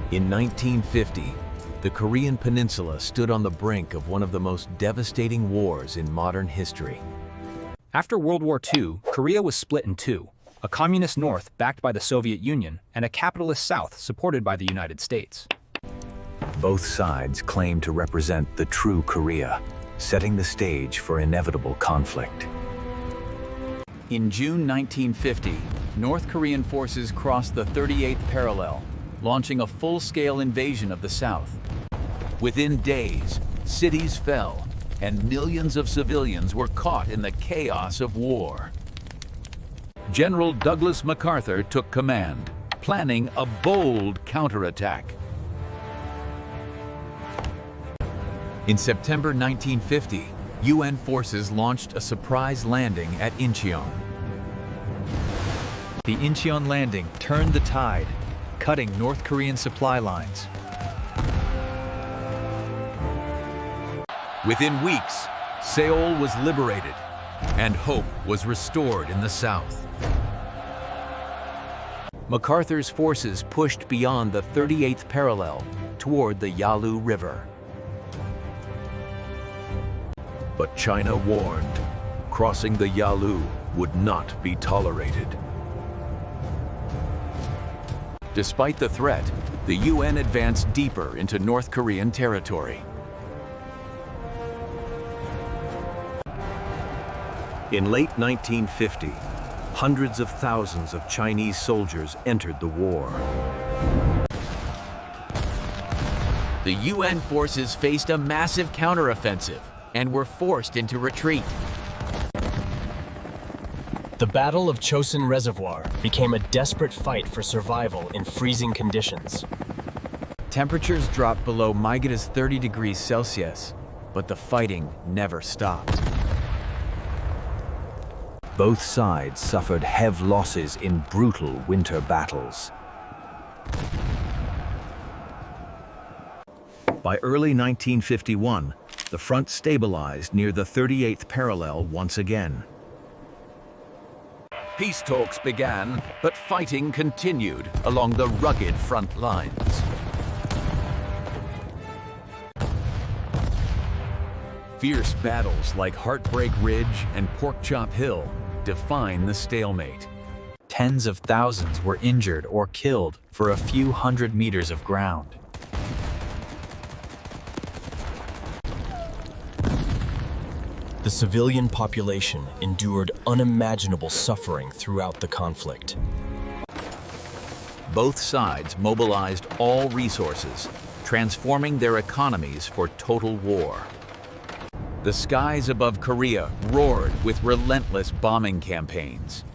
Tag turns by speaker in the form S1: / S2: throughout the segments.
S1: In 1950, the Korean peninsula stood on the brink of one of the most devastating wars in modern history.
S2: After World War II, Korea was split in two: a communist North backed by the Soviet Union and a capitalist South supported by the United States.
S1: Both sides claimed to represent the true Korea, setting the stage for inevitable conflict. In June 1950, North Korean forces crossed the 38th parallel, launching a full-scale invasion of the South. Within days, cities fell, and millions of civilians were caught in the chaos of war. General Douglas MacArthur took command, planning a bold counterattack. In September 1950, UN forces launched a surprise landing at Incheon.
S3: The Incheon landing turned the tide, cutting North Korean supply lines.
S1: Within weeks, Seoul was liberated, and hope was restored in the South. MacArthur's forces pushed beyond the 38th parallel toward the Yalu River. But China warned, crossing the Yalu would not be tolerated. Despite the threat, the UN advanced deeper into North Korean territory. In late 1950, hundreds of thousands of Chinese soldiers entered the war. The UN forces faced a massive counteroffensive and were forced into retreat.
S4: The Battle of Chosin Reservoir became a desperate fight for survival in freezing conditions.
S1: Temperatures dropped below -30 degrees Celsius, but the fighting never stopped. Both sides suffered heavy losses in brutal winter battles. By early 1951, the front stabilized near the 38th parallel once again. Peace talks began, but fighting continued along the rugged front lines. Fierce battles like Heartbreak Ridge and Porkchop Hill define the stalemate.
S3: Tens of thousands were injured or killed for a few hundred meters of ground.
S4: The civilian population endured unimaginable suffering throughout the conflict.
S1: Both sides mobilized all resources, transforming their economies for total war. The skies above Korea roared with relentless bombing campaigns.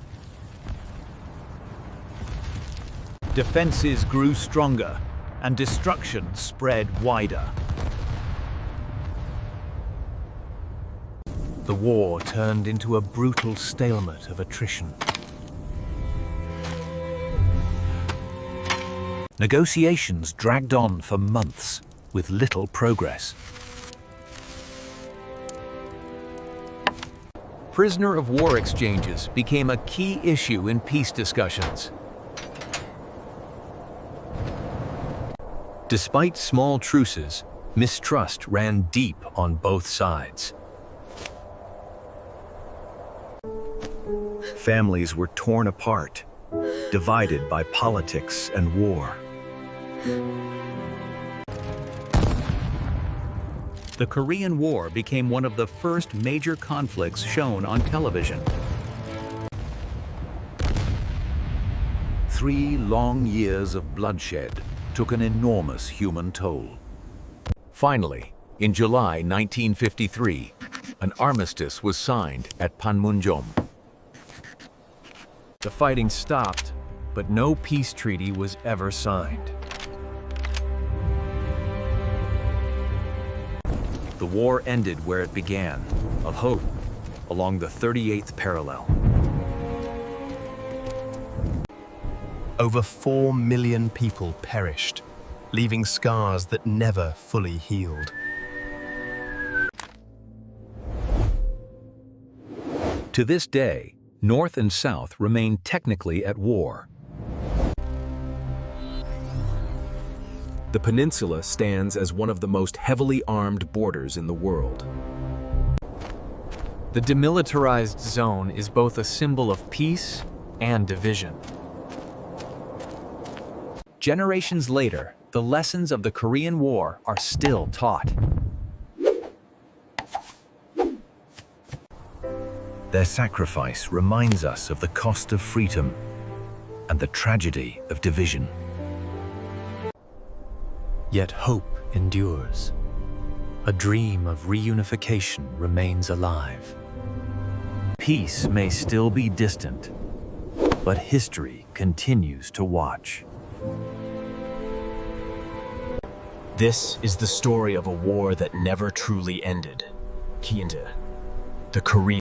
S1: Defenses grew stronger, and destruction spread wider. The war turned into a brutal stalemate of attrition. Negotiations dragged on for months, with little progress. Prisoner of war exchanges became a key issue in peace discussions. Despite small truces, mistrust ran deep on both sides. Families were torn apart, divided by politics and war. The Korean War became one of the first major conflicts shown on television. 3 long years of bloodshed took an enormous human toll. Finally, in July 1953, an armistice was signed at Panmunjom. The fighting stopped, but no peace treaty was ever signed. The war ended where it began, of hope, along the 38th parallel.
S4: Over 4 million people perished, leaving scars that never fully healed.
S1: To this day, North and South remain technically at war.
S5: The peninsula stands as one of the most heavily armed borders in the world.
S3: The demilitarized zone is both a symbol of peace and division.
S1: Generations later, the lessons of the Korean War are still taught. Their sacrifice reminds us of the cost of freedom and the tragedy of division.
S3: Yet hope endures. A dream of reunification remains alive.
S1: Peace may still be distant, but history continues to watch.
S4: This is the story of a war that never truly ended. The Korean